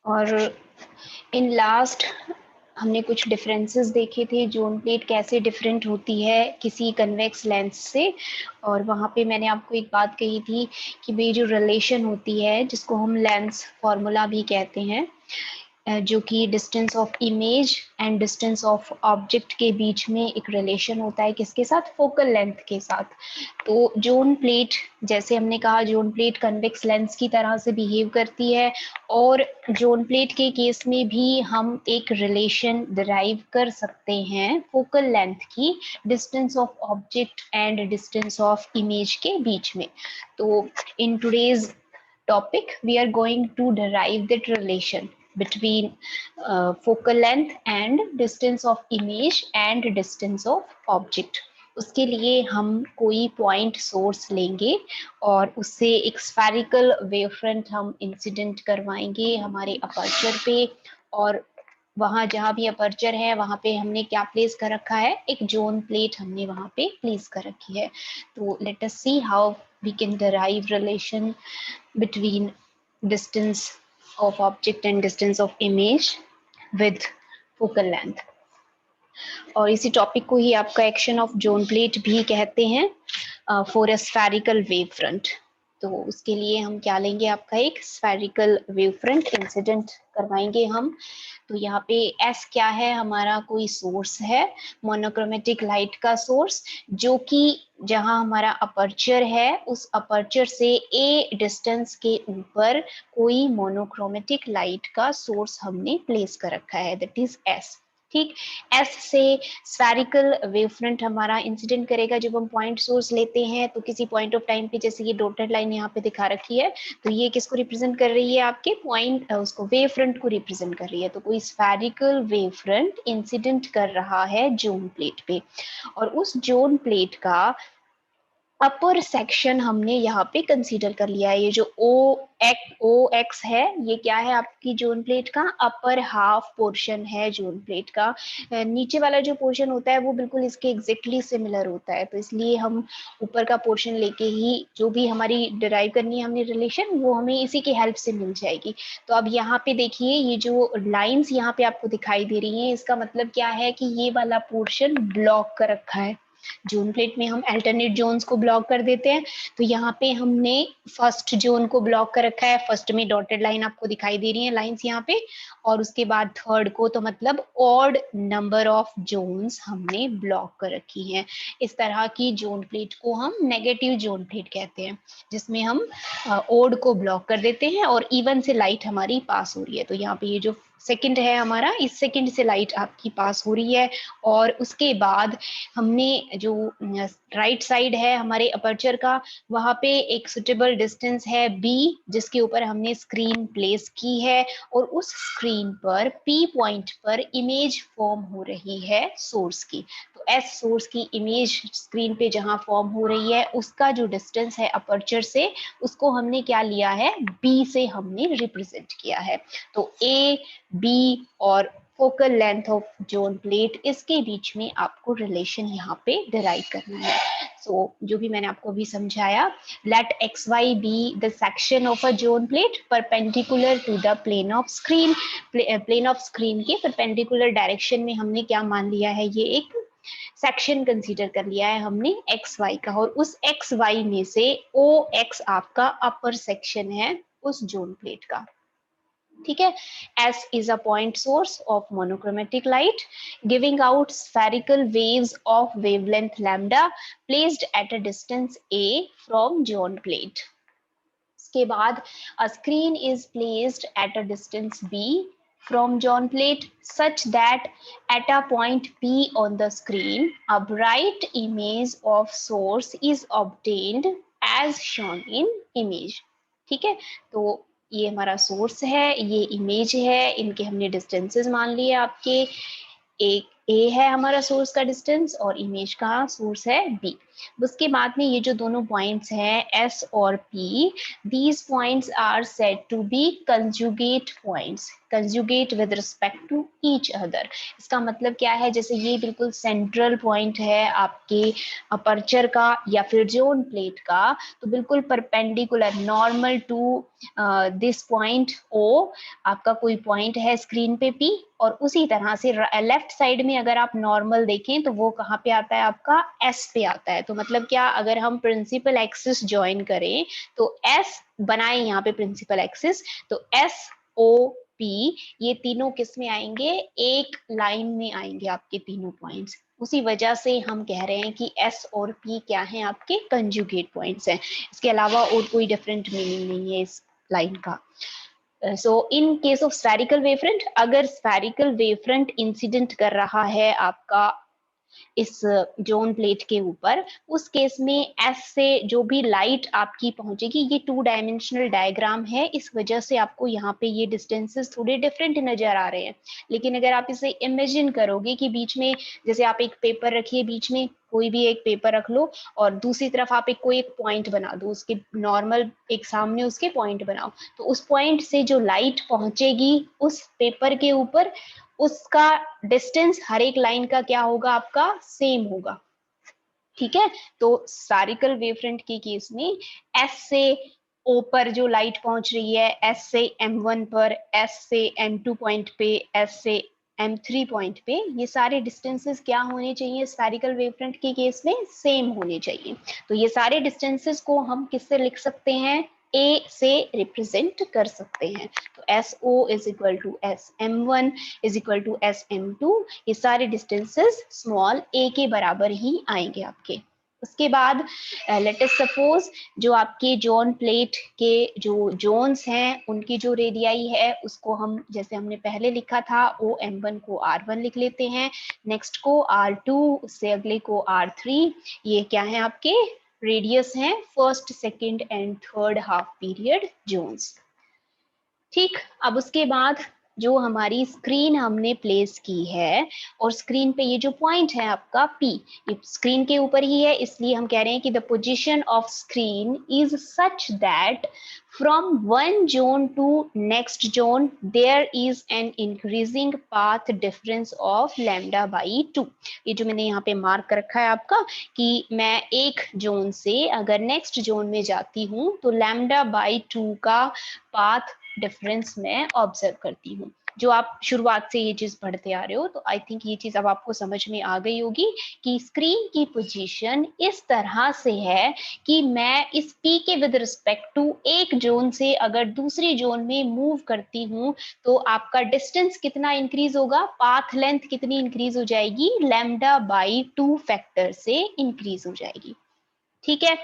और in last हमने कुछ डिफरेंसेस देखे थे, जोन प्लेट कैसे डिफरेंट होती है किसी कन्वेक्स लेंस से। और वहाँ पे मैंने आपको एक बात कही थी कि भाई जो रिलेशन होती है जिसको हम लेंस फॉर्मूला भी कहते हैं, जो कि distance of image and distance of object के बीच में एक रिलेशन होता है, किसके साथ, फोकल लेंथ के साथ। तो जोन प्लेट, जैसे हमने कहा, जोन प्लेट कन्वेक्स लेंस की तरह से बिहेव करती है, और जोन प्लेट के केस में भी हम एक रिलेशन डिराइव कर सकते हैं फोकल लेंथ की distance of object and distance of image के बीच में। तो in today's topic we are going to derive that relation between focal length and distance of image and distance of object। उसके लिए हम कोई पॉइंट सोर्स लेंगे और उससे एक स्फेरिकल वेव फ्रंट हम इंसिडेंट करवाएंगे हमारे अपर्चर पे, और वहां जहां भी अपर्चर है वहां पे हमने क्या प्लेस कर रखा है, एक जोन प्लेट हमने वहां पे प्लेस कर रखी है। तो let us see how we can derive relation between distance of object and distance of image with focal length। और इसी टॉपिक को ही आपका एक्शन ऑफ जोन प्लेट भी कहते हैं for a spherical wave front. तो उसके लिए हम क्या लेंगे, आपका एक स्फेरिकल वेव फ्रंट इंसिडेंट करवाएंगे हम। तो यहाँ पे एस क्या है, हमारा कोई सोर्स है, मोनोक्रोमेटिक लाइट का सोर्स, जो कि जहां हमारा अपर्चर है उस अपर्चर से ए डिस्टेंस के ऊपर कोई मोनोक्रोमेटिक लाइट का सोर्स हमने प्लेस कर रखा है, दैट इज एस। ठीक, एस से स्फेरिकल वेव फ्रंट हमारा इंसिडेंट करेगा जब हम पॉइंट सोर्स लेते हैं। तो किसी पॉइंट ऑफ टाइम पे, जैसे ये डॉटेड लाइन यहाँ पे दिखा रखी है, तो ये किसको रिप्रेजेंट कर रही है, आपके पॉइंट, उसको वेव फ्रंट को रिप्रेजेंट कर रही है। तो कोई स्फेरिकल वेव फ्रंट इंसिडेंट कर रहा है जोन प्लेट पे, और उस जोन प्लेट का अपर सेक्शन हमने यहाँ पे कंसीडर कर लिया है। ये जो ओ एक्स है, ये क्या है, आपकी जोन प्लेट का अपर हाफ पोर्शन है जोन प्लेट का। नीचे वाला जो पोर्शन होता है वो बिल्कुल इसके एग्जैक्टली सिमिलर होता है, तो इसलिए हम ऊपर का पोर्शन लेके ही जो भी हमारी डिराइव करनी है हमने रिलेशन, वो हमें इसी की हेल्प से मिल जाएगी। तो अब यहाँ पे देखिए, ये जो लाइन्स यहाँ पे आपको दिखाई दे रही है, इसका मतलब क्या है कि ये वाला पोर्शन ब्लॉक कर रखा है। जोन प्लेट में हम अल्टरनेट जोन्स को ब्लॉक कर देते हैं, तो यहाँ पे हमने फर्स्ट जोन को ब्लॉक कर रखा है। फर्स्ट में डॉटेड लाइन आपको दिखाई दे रही है, लाइंस यहाँ पे, और उसके बाद थर्ड को, तो मतलब ऑड नंबर ऑफ जोन्स हमने ब्लॉक कर रखी हैं। इस तरह की जोन प्लेट को हम नेगेटिव जोन प्लेट कहते हैं, जिसमें हम ऑड को ब्लॉक कर देते हैं और इवन से लाइट हमारी पास हो रही है। तो यहाँ पे ये जो सेकंड है हमारा, इस सेकंड से लाइट आपकी पास हो रही है, और उसके बाद हमने जो राइट साइड है हमारे अपर्चर का, वहां पे एक सुटेबल डिस्टेंस है बी, जिसके ऊपर हमने स्क्रीन प्लेस की है, और उस स्क्रीन पर पी पॉइंट पर इमेज फॉर्म हो रही है सोर्स की। तो एस सोर्स की इमेज स्क्रीन पे जहां फॉर्म हो रही है, उसका जो डिस्टेंस है अपर्चर से, उसको हमने क्या लिया है, बी से हमने रिप्रेजेंट किया है। तो ए, बी और focal length of zone plate, इसके बीच में आपको रिलेशन यहाँ पे डिराइव करना है। सो जो भी मैंने आपको अभी समझाया, let X Y be the section of a zone plate perpendicular to the plane of screen. Plane of screen के परपेंडिकुलर डायरेक्शन में हमने क्या मान लिया है, ये एक सेक्शन कंसीडर कर लिया है हमने एक्स वाई का, और उस एक्स वाई में से ओ एक्स आपका अपर सेक्शन है उस जोन प्लेट का। ठीक है, S is a point source of monochromatic light giving out spherical waves of wavelength lambda placed at a distance a from John plate। इसके बाद a screen is placed at a distance b from John plate such that at a point P on the screen a bright image of source is obtained as shown in image। ठीक है, तो ये हमारा source है, ये image है, इनके हमने डिस्टेंसेस मान लिए आपके। एक ए है हमारा सोर्स का डिस्टेंस और इमेज का सोर्स है बी। उसके बाद में ये जो दोनों पॉइंट्स हैं एस और P, these points are said to be conjugate points, conjugate with respect to each other. इसका मतलब क्या है, जैसे ये बिल्कुल सेंट्रल पॉइंट है आपके अपर्चर का या फिर जोन प्लेट का, तो बिल्कुल perpendicular normal to this point O, आपका कोई पॉइंट है स्क्रीन पे पी, और उसी तरह से लेफ्ट साइड में अगर आप नॉर्मल देखें तो वो कहाँ पे आता है, आपका एस पे आता है। तो मतलब क्या, अगर हम प्रिंसिपल एक्सिस ज्वाइन करें तो एस बनाए यहाँ पे प्रिंसिपल एक्सिस, तो एस ओ पी ये तीनों किस में आएंगे, एक लाइन में आएंगे आपके तीनों पॉइंट्स। उसी वजह से हम कह रहे हैं कि एस और पी क्या है, आपके कंजुगेट पॉइंट्स हैं। इसके अलावा और कोई डिफरेंट मीनिंग नहीं है इस लाइन का। So in case of spherical wavefront, अगर स्फेरिकल वेवफ्रंट इंसिडेंट कर रहा है आपका इस जोन प्लेट के ऊपर, उस केस में एस से जो भी लाइट आपकी पहुंचेगी, ये 2 डायमेंशनल डायग्राम है, इस वजह से आपको यहाँ पे ये डिस्टेंसेस थोड़े डिफरेंट नजर आ रहे हैं। लेकिन अगर आप इसे इमेजिन करोगे कि बीच में, जैसे आप एक पेपर रखिए, बीच में कोई भी एक पेपर रख लो और दूसरी तरफ आप एक कोई एक पॉइंट बना दो, उसके नॉर्मल एक सामने उसके पॉइंट बनाओ, तो उस पॉइंट से जो लाइट पहुंचेगी उस पेपर के ऊपर, उसका डिस्टेंस हर एक लाइन का क्या होगा, आपका सेम होगा। ठीक है, तो स्फेरिकल वेवफ्रंट के केस में एस से ओ पर जो लाइट पहुंच रही है, एस से M1 पर, एस से M2 पॉइंट पे, एस से M3 पॉइंट पे, ये सारे डिस्टेंसेस क्या होने चाहिए स्फेरिकल वेवफ्रंट के केस में, सेम होने चाहिए। तो ये सारे डिस्टेंसेस को हम किससे लिख सकते हैं, ए से रिप्रेजेंट कर सकते हैं। तो S O is equal to S M one is equal to S M two, ये सारे डिस्टेंसेस स्मॉल ए के बराबर ही आएंगे आपके। उसके बाद लेट अस सपोज जो आपके जोन प्लेट के जो जोन्स हैं, उनकी जो रेडियाई है उसको हम, जैसे हमने पहले लिखा था, ओ एम वन को R1 लिख लेते हैं, नेक्स्ट को R2, उससे अगले को R3। ये क्या है आपके रेडियस हैं first, second and third half period zones. ठीक, अब उसके बाद जो हमारी स्क्रीन हमने प्लेस की है, और स्क्रीन पे ये जो पॉइंट है आपका P, ये स्क्रीन के ऊपर ही है, इसलिए हम कह रहे हैं कि the position of screen is such that from one zone to next zone there is an increasing path difference of lambda by 2। ये जो मैंने यहाँ पे मार्क कर रखा है आपका, कि मैं एक जोन से अगर नेक्स्ट जोन में जाती हूँ तो लैम्डा बाई 2 का पाथ डिफरेंस मैं ऑब्जर्व करती हूँ। जो आप शुरुआत से ये चीज पढ़ते आ रहे हो, तो आई थिंक ये चीज अब आपको समझ में आ गई होगी कि स्क्रीन की पोजीशन इस तरह से है कि मैं इस पी के विद रिस्पेक्ट टू एक जोन से अगर दूसरी जोन में मूव करती हूँ, तो आपका डिस्टेंस कितना इंक्रीज होगा, पाथ लेंथ कितनी इंक्रीज हो जाएगी, लैम्डा बाई 2 फैक्टर से इंक्रीज हो जाएगी। ठीक है,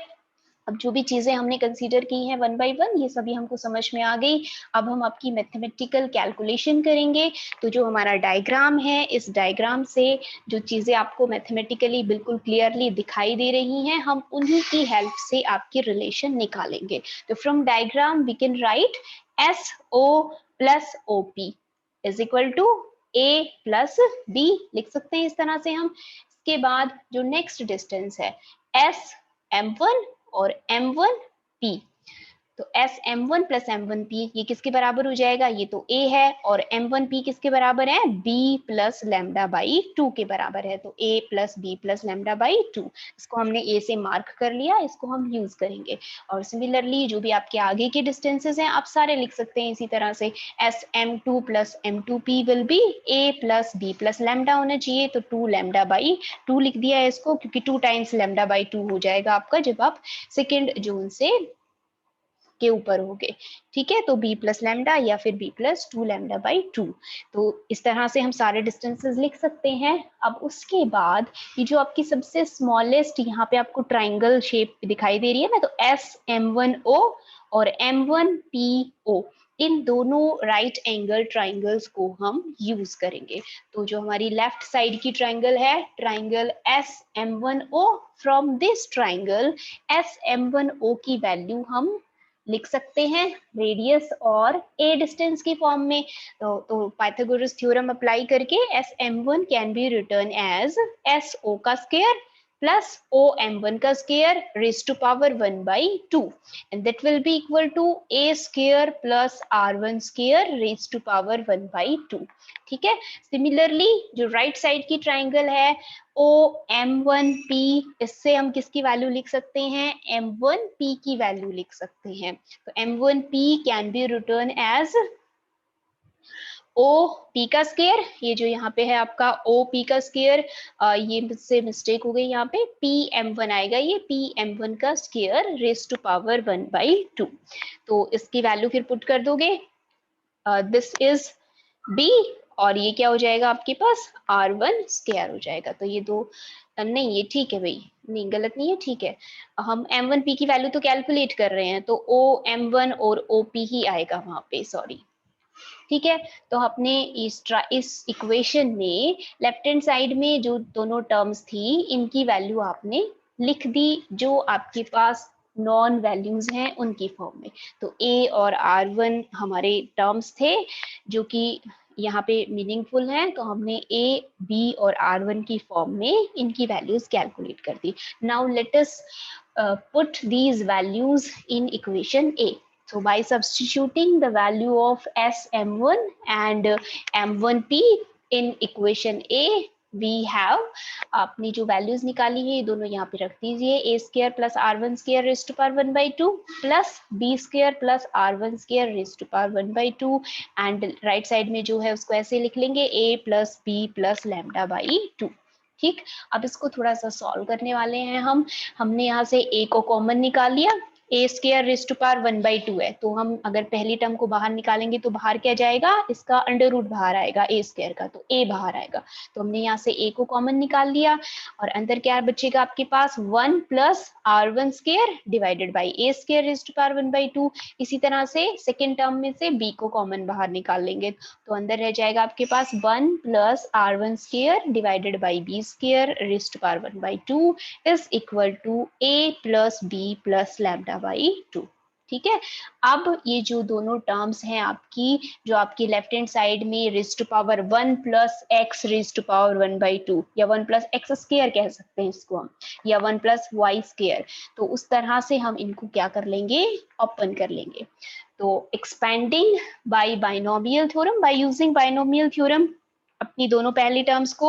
अब जो भी चीजें हमने कंसीडर की हैं वन बाय वन, ये सभी हमको समझ में आ गई। अब हम आपकी मैथमेटिकल कैलकुलेशन करेंगे। तो जो हमारा डायग्राम है, इस डायग्राम से जो चीजें आपको मैथमेटिकली बिल्कुल क्लियरली दिखाई दे रही हैं, हम उन्हीं की हेल्प से आपकी रिलेशन निकालेंगे। तो from diagram we can write S O plus O P is equal to A plus B, लिख सकते हैं इस तरह से हम। इसके बाद जो नेक्स्ट डिस्टेंस है एस M1 और M1P, तो S M one plus M one P ये किसके बराबर हो जाएगा, ये तो ए है, और एम वन पी किसके बराबर है, बी प्लस लैम्डा बाई 2 के बराबर है। तो A plus B plus lambda by 2, इसको हमने ए से मार्क कर लिया, इसको हम यूज करेंगे। और सिमिलरली जो भी आपके आगे के डिस्टेंसेस हैं आप सारे लिख सकते हैं इसी तरह से, S M two plus M two P will be A plus B plus lambda होना चाहिए, तो 2 लैम्डा बाई 2 लिख दिया है इसको, क्योंकि 2 टाइम्स लैम्डा बाई 2 हो जाएगा आपका जब आप सेकेंड जोन से के ऊपर हो गए। ठीक है, तो b प्लस लैम्डा या फिर b प्लस 2 लैम्डा बाई 2, तो इस तरह से हम सारे डिस्टेंसेस लिख सकते हैं। अब उसके बाद ये जो आपकी सबसे स्मॉलेस्ट यहाँ पे आपको ट्राइंगल शेप दिखाई दे रही है ना, तो एस एम वन ओ और एम वन पी ओ, इन दोनों राइट एंगल ट्राइंगल्स को हम यूज करेंगे। तो जो हमारी लेफ्ट साइड की ट्राइंगल है, triangle S M one O, from this triangle S M one O की वैल्यू हम लिख सकते हैं रेडियस और ए डिस्टेंस की फॉर्म में। तो पाइथागोरस थ्योरम अप्लाई करके S M one can be return as S O का square plus O M one का square raise to power 1/2 and that will be equal to A square plus R one square raise to power 1/2। ठीक है, similarly जो right side की triangle है ओ M one P, इससे हम किसकी value लिख सकते हैं, एम वन पी की वैल्यू लिख सकते हैं। तो M one P can be return as O P का स्क्वायर, ये जो यहाँ पे है आपका ओ पी का स्क्वायर, ये मुझसे मिस्टेक हो गई, यहाँ पे पी एम वन आएगा, ये पी एम वन का स्क्वायर रेज टू पावर 1/2। तो इसकी वैल्यू फिर पुट कर दोगे, दिस इज बी, और ये क्या हो जाएगा आपके पास आर वन स्क्वायर हो जाएगा। तो ये दो नहीं, ये ठीक है भाई, नहीं गलत नहीं है, ठीक है, हम एम वन पी की वैल्यू तो कैलकुलेट कर रहे हैं, तो ओ एम वन और ओ पी ही आएगा वहां पे, सॉरी। ठीक है, तो अपने इस इक्वेशन में लेफ्ट हैंड साइड में जो दोनों टर्म्स थी इनकी वैल्यू आपने लिख दी, जो आपके पास नॉन वैल्यूज हैं उनकी फॉर्म में। तो ए और आर वन हमारे टर्म्स थे जो कि यहाँ पे मीनिंगफुल हैं, तो हमने ए बी और आर वन की फॉर्म में इनकी वैल्यूज कैलकुलेट कर दी। Now let us put these values in equation A. So by substituting the value of SM1 and M1P in equation A, we have अपनी जो वैल्यूज निकाली है ये दोनों यहाँ पे रख दीजिए, A square plus R one square raise to power 1/2 plus B square plus R one square raise to power 1/2 and right side में जो है उसको ऐसे लिख लेंगे A plus B plus lambda by 2। ठीक, अब इसको थोड़ा सा सॉल्व करने वाले हैं हम। हमने यहाँ से a को कॉमन निकाल लिया, ए स्क्वायर रेज टू पावर 1/2 है, तो हम अगर पहली टर्म को बाहर निकालेंगे तो बाहर क्या जाएगा, इसका अंडर रूट बाहर आएगा ए स्क्वायर का, तो a बाहर आएगा। तो हमने यहाँ से a को कॉमन निकाल लिया और अंदर क्या बचेगा आपके पास 1 plus R one square divided by A square raise to power 1/2। इसी तरह से सेकेंड टर्म में से b को कॉमन बाहर निकाल लेंगे, तो अंदर रह जाएगा आपके पास 1 plus R one square divided by B square raise to power 1/2 is equal to a plus B plus lambda by 2। ठीक है, अब ये जो दोनों टर्म्स हैं आपकी, जो आपकी लेफ्ट हैंड साइड में raise to power 1 plus X raise to power 1/2 या 1 प्लस एक्स स्क्वायर कह सकते हैं इसको हम, या 1 प्लस वाई स्क्वायर, तो उस तरह से हम इनको क्या कर लेंगे, ओपन कर लेंगे। तो expanding by binomial theorem, by using binomial theorem अपनी दोनों पहली टर्म्स को,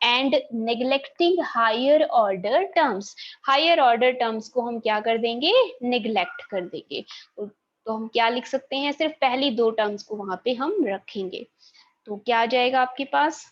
and neglecting higher order terms, higher order terms को हम क्या कर देंगे, नेग्लेक्ट कर देंगे। तो हम क्या लिख सकते हैं, सिर्फ पहली दो टर्म्स को वहां पे हम रखेंगे। तो क्या आ जाएगा आपके पास,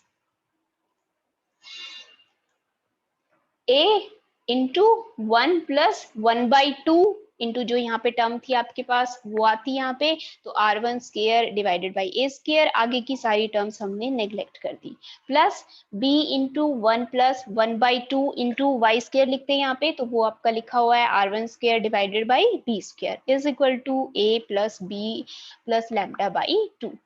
a इंटू 1 प्लस 1/2 इंटू जो यहाँ पे टर्म थी आपके पास वो आती है यहाँ पे, तो R one square divided by A square, आगे की सारी टर्म्स हमने नेग्लेक्ट कर दी, plus b into 1 plus 1/2 into Y square लिखते हैं यहाँ पे, तो वो आपका लिखा हुआ है r one square divided by B square is equal to a plus B plus lambda by 2।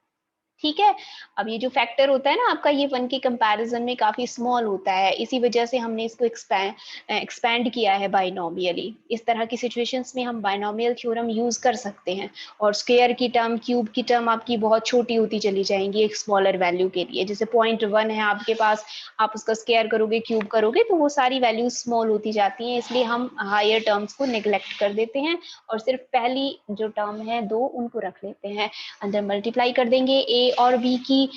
ठीक है, अब ये जो फैक्टर होता है ना आपका, ये 1 के कंपैरिजन में काफी स्मॉल होता है, इसी वजह से हमने इसको एक्सपैंड किया है बाइनोमियली। इस तरह की सिचुएशंस में हम बाइनोमियल थ्योरम यूज कर सकते हैं, और स्क्वायर की टर्म, क्यूब की टर्म आपकी बहुत छोटी होती चली जाएंगी एक स्मॉलर वैल्यू के लिए। जैसे 0.1 है आपके पास, आप उसका स्क्वायर करोगे, क्यूब करोगे, तो वो सारी वैल्यूज स्मॉल होती जाती हैं, इसलिए हम हायर टर्म्स को नेग्लेक्ट कर देते हैं और सिर्फ पहली जो टर्म है दो उनको रख लेते हैं। अंदर मल्टीप्लाई कर देंगे ए और बी की,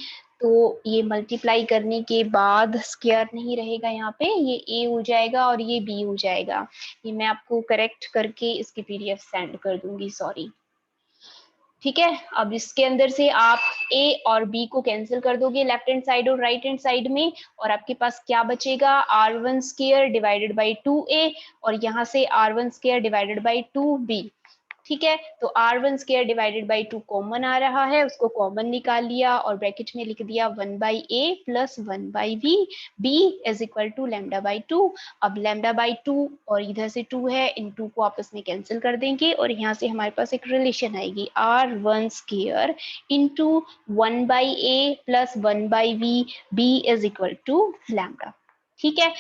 तो ये मल्टीप्लाई करने के बाद स्क्वायर नहीं रहेगा यहाँ पे, ये ए हो जाएगा और ये बी हो जाएगा। ये मैं आपको करेक्ट करके इसकी पीडीएफ सेंड कर दूंगी, सॉरी। ठीक है, अब इसके अंदर से आप a और b को कैंसिल कर दोगे लेफ्ट हैंड साइड और राइट हैंड साइड में, और आपके पास क्या बचेगा, r1 square divided by 2a, और यहाँ से r1 square divided by 2b। ठीक है, तो r1 square divided by 2 common आ रहा है, उसको कॉमन निकाल लिया और ब्रैकेट में लिख दिया 1/a plus 1/b, b is equal to lambda by 2। अब लैम्डा बाई 2 और इधर से 2 है, इन 2 को आपस में कैंसिल कर देंगे और यहाँ से हमारे पास एक रिलेशन आएगी, r1 square into 1/a plus 1/b, b is equal to lambda. ठीक है,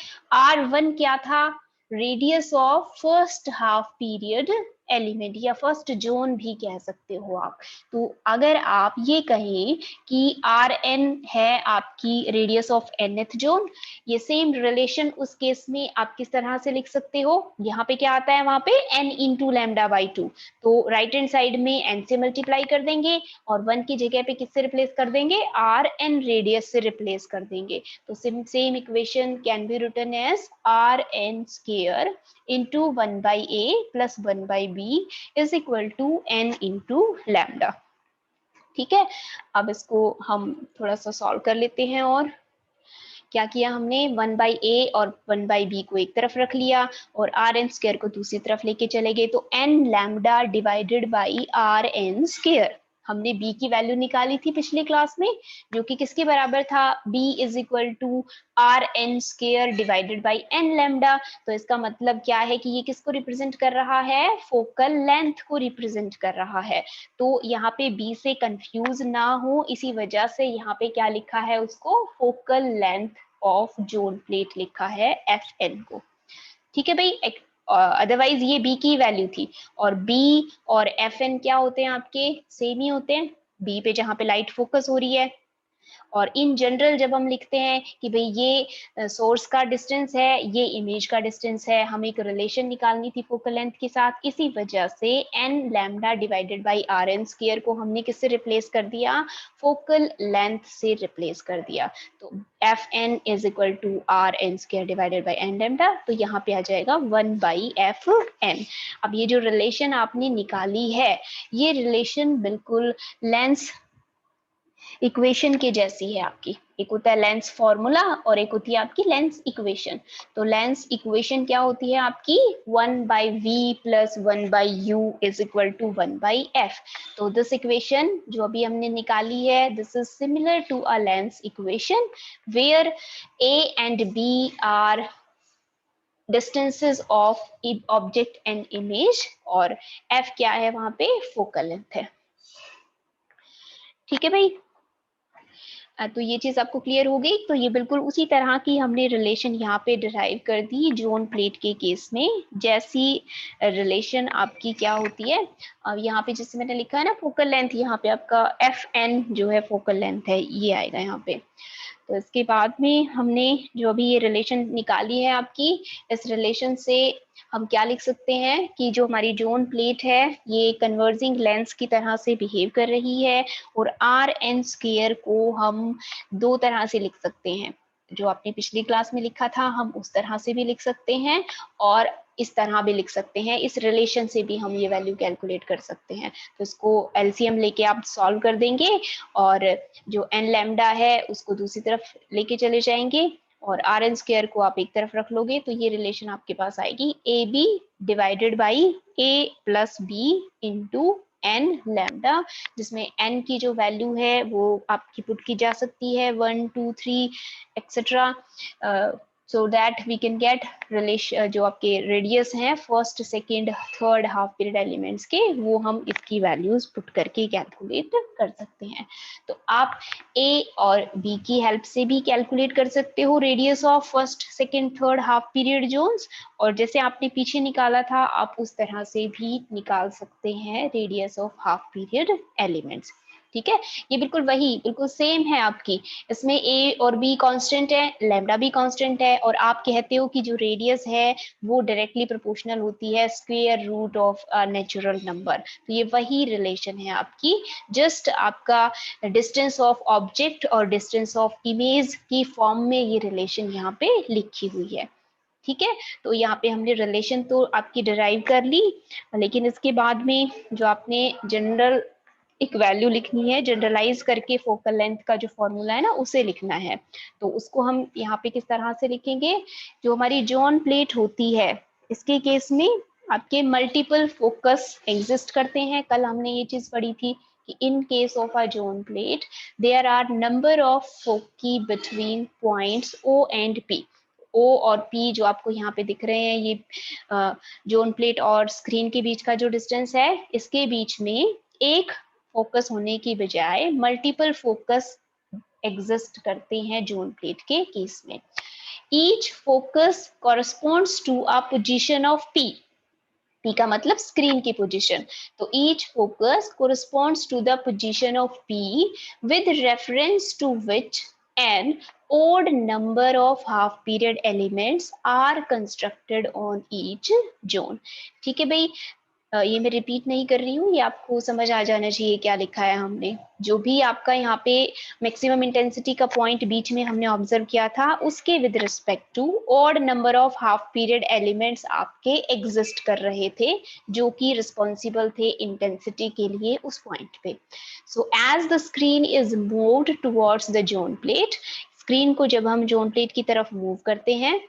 r1 क्या था, radius of first half period element या फर्स्ट जोन भी कह सकते हो आप। तो अगर आप ये कहें कि Rn है आपकी रेडियस ऑफ nth जोन, ये सेम रिलेशन उस केस में आप किस तरह से लिख सकते हो, यहाँ पे क्या आता है, वहां पे n इंटू लैम्डा बाई 2, तो राइट हैंड साइड में n से मल्टीप्लाई कर देंगे और 1 की जगह पे किससे रिप्लेस कर देंगे, Rn रेडियस से रिप्लेस कर देंगे। तो same equation can be written as Rn square into 1 by a plus 1 by b is equal to n into lambda. ठीक है, अब इसको हम थोड़ा सा सॉल्व कर लेते हैं। और क्या किया हमने, 1 बाई ए और 1 बाई बी को एक तरफ रख लिया और आर एन स्क्वायर को दूसरी तरफ लेके चले गए, तो n lambda divided by r n square. हमने b की वैल्यू निकाली थी पिछले क्लास में, जो कि किसके बराबर था, b is equal to r n square divided by n lambda. तो इसका मतलब क्या है कि ये किसको रिप्रेजेंट कर रहा है, फोकल लेंथ को रिप्रेजेंट कर रहा है। तो यहाँ पे b से कंफ्यूज ना हो, इसी वजह से यहाँ पे क्या लिखा है, उसको focal length of zone plate लिखा है Fn को। ठीक है भाई, अदरवाइज ये b की वैल्यू थी और b और Fn क्या होते हैं आपके, सेम ही होते हैं। b पे जहां पे लाइट फोकस हो रही है, और इन जनरल जब हम लिखते हैं कि भाई ये सोर्स का डिस्टेंस है, ये इमेज का डिस्टेंस है, हमें एक रिलेशन निकालनी थी फोकल लेंथ के साथ, इसी वजह से n lambda divided by r n square को हमने किससे रिप्लेस कर दिया, फोकल लेंथ से रिप्लेस कर दिया। तो f n is equal to r n square divided by n lambda, तो यहाँ पे आ जाएगा 1 बाई एफ एन। अब ये जो रिलेशन आपने निकाली है, ये रिलेशन बिल्कुल लेंस इक्वेशन के जैसी है आपकी। एक होता है लेंस फॉर्मूला और एक होती है आपकी लेंस इक्वेशन। तो लेंस इक्वेशन क्या होती है आपकी, 1 by v plus 1 by u is equal to 1 by f. तो दिस इक्वेशन जो अभी हमने निकाली है, this is similar to a lens equation where a and b are distances of object and image, और एफ क्या है वहां पे, फोकल लेंथ है। ठीक है भाई, तो ये चीज आपको क्लियर हो गई। तो ये बिल्कुल उसी तरह की हमने रिलेशन यहाँ पे डिराइव कर दी जोन प्लेट के केस में, जैसी रिलेशन आपकी क्या होती है, अब यहाँ पे जैसे मैंने लिखा है ना फोकल लेंथ, यहाँ पे आपका एफ एन जो है फोकल लेंथ है, ये आएगा यहाँ पे। तो इसके बाद में हमने जो अभी ये रिलेशन निकाली है आपकी, इस रिलेशन से हम क्या लिख सकते हैं कि जो हमारी जोन प्लेट है ये कन्वर्जिंग लेंस की तरह से बिहेव कर रही है, और आर एन स्क्वायर को हम दो तरह से लिख सकते हैं। जो आपने पिछली क्लास में लिखा था हम उस तरह से भी लिख सकते हैं, और इस तरह भी लिख सकते हैं, इस रिलेशन से भी हम ये वैल्यू कैलकुलेट कर सकते हैं। तो इसको एलसीएम लेके आप सॉल्व कर देंगे और जो एन लैम्डा है उसको दूसरी तरफ लेके चले जाएंगे, और आर एन स्क्वायर को आप एक तरफ रख लोगे, तो ये रिलेशन आपके पास आएगी a b divided by a plus b into n lambda, जिसमें एन की जो वैल्यू है वो आपकी पुट की जा सकती है 1 2 3 etcetera, so that we can get relation जो आपके रेडियस हैं first second third half period elements के, वो हम इसकी वैल्यूज पुट करके कैलकुलेट कर सकते हैं। तो आप ए और बी की हेल्प से भी कैलकुलेट कर सकते हो radius of first second third half period zones, और जैसे आपने पीछे निकाला था आप उस तरह से भी निकाल सकते हैं radius of half period elements. ठीक है, ये बिल्कुल वही बिल्कुल सेम है आपकी, इसमें ए और बी कांस्टेंट है, लैम्डा भी कांस्टेंट है, और आप कहते हो कि जो रेडियस है वो डायरेक्टली प्रोपोर्शनल होती है square root of natural number. तो ये वही रिलेशन है आपकी, जस्ट आपका डिस्टेंस ऑफ ऑब्जेक्ट और डिस्टेंस ऑफ इमेज की फॉर्म में ये रिलेशन यहाँ पे लिखी हुई है। ठीक है, तो यहाँ पे हमने रिलेशन तो आपकी डिराइव कर ली, लेकिन इसके बाद में जो आपने जनरल एक वैल्यू लिखनी है, जनरलाइज करके फोकल लेंथ का जो फॉर्मूला है ना उसे लिखना है। तो उसको हम यहाँ पे किस तरह से लिखेंगे, जो हमारी जोन प्लेट होती है इसके केस में आपके मल्टीपल फोकस एग्जिस्ट करते हैं। कल हमने ये चीज पढ़ी थी कि in case of a zone plate there are number of foci between points O and P. O और पी जो आपको यहाँ पे दिख रहे हैं, ये जोन प्लेट और स्क्रीन के बीच का जो डिस्टेंस है, इसके बीच में एक फोकस होने की बजाय मल्टीपल फोकस एग्जिस्ट करते हैं जोन प्लेट के केस में। Each focus corresponds to a position of p. P का मतलब स्क्रीन की पोजीशन। तो each focus corresponds to the position of P with reference to which an odd number of half period elements are constructed on each zone। ठीक है भाई, ये मैं repeat नहीं कर रही हूँ, ये आपको समझ आ जाना चाहिए क्या लिखा है हमने। जो भी आपका यहाँ पे मैक्सिमम इंटेंसिटी का पॉइंट बीच में हमने ऑब्जर्व किया था, उसके with respect to odd number of half period elements आपके एग्जिस्ट कर रहे थे, जो कि रिस्पॉन्सिबल थे इंटेंसिटी के लिए उस पॉइंट पे। So as the screen is moved towards the zone plate, screen को जब हम जोन प्लेट की तरफ मूव करते हैं,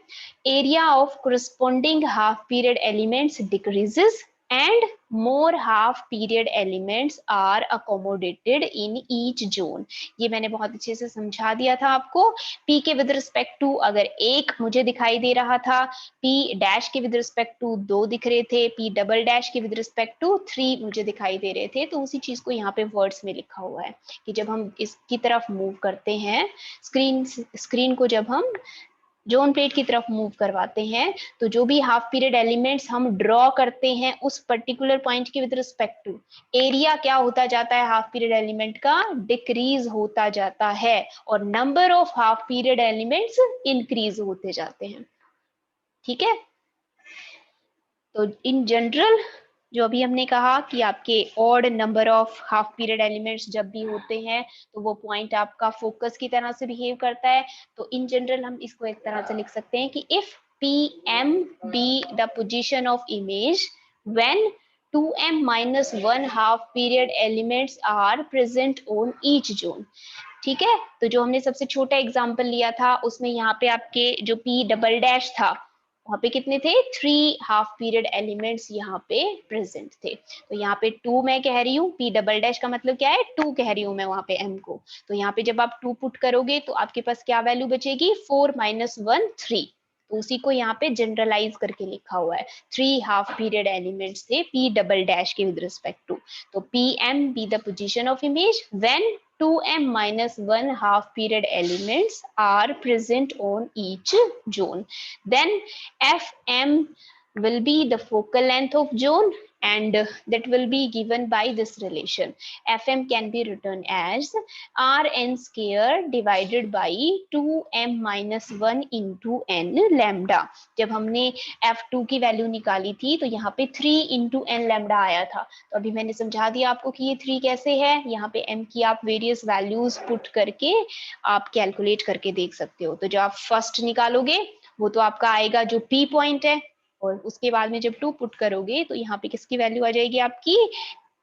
area of corresponding half period elements decreases and more half period elements are accommodated in each zone। ये मैंने बहुत अच्छे से समझा दिया था आपको। P के विद रिस्पेक्ट टू अगर एक मुझे दिखाई दे रहा था, P डैश के विद रिस्पेक्ट टू 2 दिख रहे थे, P डबल डैश के विद रिस्पेक्ट टू 3 मुझे दिखाई दे रहे थे, तो उसी चीज को यहाँ पे वर्ड्स में लिखा हुआ है कि जब हम इसकी तरफ मूव करते हैं, स्क्रीन को जब हम जोन प्लेट की तरफ मूव करवाते हैं, तो जो भी हाफ पीरियड एलिमेंट्स हम ड्रॉ करते हैं उस पर्टिकुलर पॉइंट के विद रिस्पेक्ट टू, एरिया क्या होता जाता है हाफ पीरियड एलिमेंट का, डिक्रीज होता जाता है, और number of half period elements increase होते जाते हैं। ठीक है, तो इन जनरल जो अभी हमने कहा कि आपके odd number of half period elements जब भी होते हैं, तो वो पॉइंट आपका फोकस की तरह से बिहेव करता है। तो इन जनरल हम इसको एक तरह से लिख सकते हैं कि if PM be the position of image when 2m minus 1 half period elements are present on each zone। ठीक है, तो जो हमने सबसे छोटा एग्जांपल लिया था, उसमें यहाँ पे आपके जो P डबल डैश था, वहां पे कितने थे, 3 हाफ पीरियड एलिमेंट्स यहाँ पे प्रेजेंट थे। तो यहाँ पे 2 मैं कह रही हूँ, P डबल डैश का मतलब क्या है, 2 कह रही हूँ मैं वहां पे M को। तो यहाँ पे जब आप 2 पुट करोगे तो आपके पास क्या वैल्यू बचेगी, 4 माइनस 1 3। तो उसी को यहाँ पे जनरलाइज करके लिखा हुआ है, 3 हाफ पीरियड एलिमेंट्स थे P डबल डैश के विद रिस्पेक्ट टू। तो PM be the position of image when 2m minus 1 half period elements are present on each zone। Then FM will be the focal length of zone, and that will be given by this relation। FM can be written as Rn square divided by 2m minus 1 into n lambda। जब हमने F2 की value निकाली थी, तो यहाँ पे 3 into n lambda आया था। तो अभी मैंने समझा दिया आपको कि ये 3 कैसे है। यहाँ पे m की आप वेरियस वैल्यूज पुट करके आप कैलकुलेट करके देख सकते हो। तो जो आप फर्स्ट निकालोगे वो तो आपका आएगा जो P पॉइंट है, और उसके बाद में जब 2 पुट करोगे तो यहाँ पे किसकी वैल्यू आ जाएगी, आपकी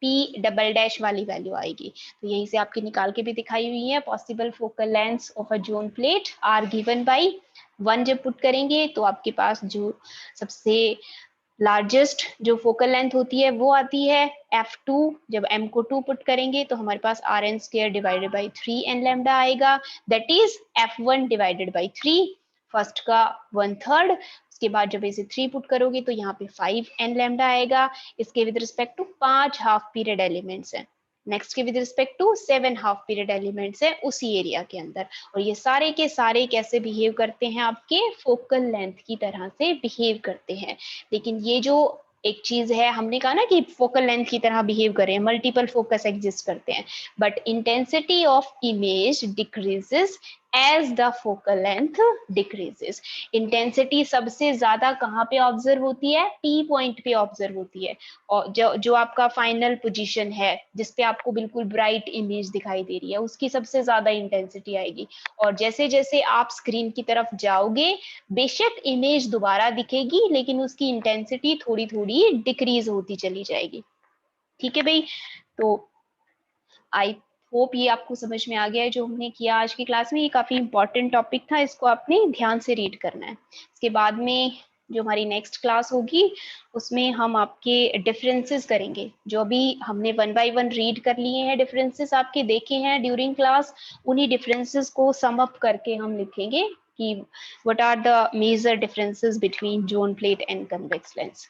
P डबल डैश वाली वैल्यू आएगी। तो यहीं से आपकी निकाल के भी दिखाई हुई है। Possible focal length of a zone plate are given by 1 जब पुट करेंगे तो आपके पास जो सबसे लार्जेस्ट जो फोकल लेंथ होती है वो आती है F2। जब M को 2 पुट करेंगे तो हमारे पास Rn square divided by 3n lambda आएगा, that is F1 divided by 3, first का 1/3। उसके बाद जब इसे 3 पुट करोगे तो यहाँ पे 5n लैम्डा आएगा। इसके with respect to 5 half period elements है, नेक्स्ट के with respect to 7 half period elements है उसी एरिया के अंदर। और ये सारे के सारे कैसे बिहेव करते हैं, आपके फोकल लेंथ की तरह से बिहेव करते हैं। लेकिन ये जो एक चीज है, हमने कहा ना कि फोकल लेंथ की तरह बिहेव करें, मल्टीपल फोकस एग्जिस्ट करते हैं, but intensity of image decreases as the focal length decreases. Intensity सबसे ज्यादा कहाँ पे ऑब्जर्व होती है, P पॉइंट पे ऑब्जर्व होती है। और जो आपका फाइनल पोजीशन है जिसपे आपको बिल्कुल ब्राइट इमेज दिखाई दे रही है, उसकी सबसे ज्यादा इंटेंसिटी आएगी। और जैसे जैसे आप स्क्रीन की तरफ जाओगे, बेशक इमेज दोबारा दिखेगी लेकिन उसकी इंटेंसिटी थोड़ी थोड़ी डिक्रीज होती चली जाएगी। ठीक है भाई, तो आई होप ये आपको समझ में आ गया है जो हमने किया आज की क्लास में। ये काफी इंपॉर्टेंट टॉपिक था, इसको आपने ध्यान से रीड करना है। इसके बाद में जो हमारी नेक्स्ट क्लास होगी उसमें हम आपके डिफरेंसेस करेंगे। जो अभी हमने 1 बाय 1 रीड कर लिए हैं, डिफरेंसेस आपके देखे हैं ड्यूरिंग क्लास, उन्हीं डिफरेंसेस को सम अप करके हम लिखेंगे कि what are the major differences between zone plate and convex lens.